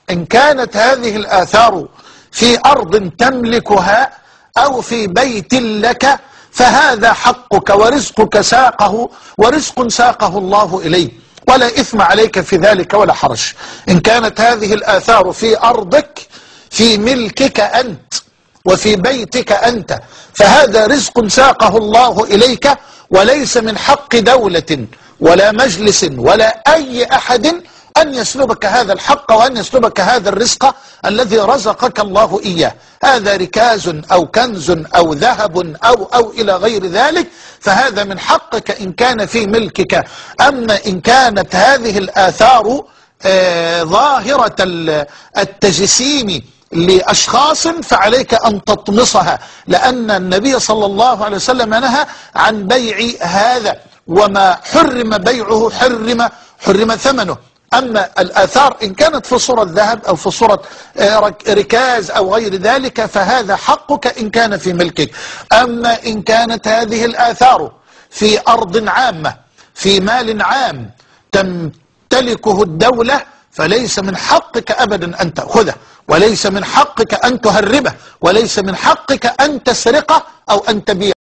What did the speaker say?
إن كانت هذه الآثار في أرض تملكها أو في بيت لك فهذا حقك ورزقك ساقه، ورزق ساقه الله إليه، ولا إثم عليك في ذلك ولا حرج. إن كانت هذه الآثار في أرضك في ملكك أنت وفي بيتك أنت فهذا رزق ساقه الله إليك، وليس من حق دولة ولا مجلس ولا أي أحد أن يسلبك هذا الحق وأن يسلبك هذا الرزق الذي رزقك الله إياه. هذا ركاز أو كنز أو ذهب أو إلى غير ذلك، فهذا من حقك إن كان في ملكك. أما إن كانت هذه الآثار ظاهرة التجسيم لأشخاص فعليك أن تطمسها، لأن النبي صلى الله عليه وسلم نهى عن بيع هذا، وما حرم بيعه حرم ثمنه. أما الآثار إن كانت في صورة ذهب أو في صورة ركاز أو غير ذلك فهذا حقك إن كان في ملكك. أما إن كانت هذه الآثار في أرض عامة في مال عام تمتلكه الدولة فليس من حقك أبدا أن تأخذه، وليس من حقك أن تهربه، وليس من حقك أن تسرقه أو أن تبيعه.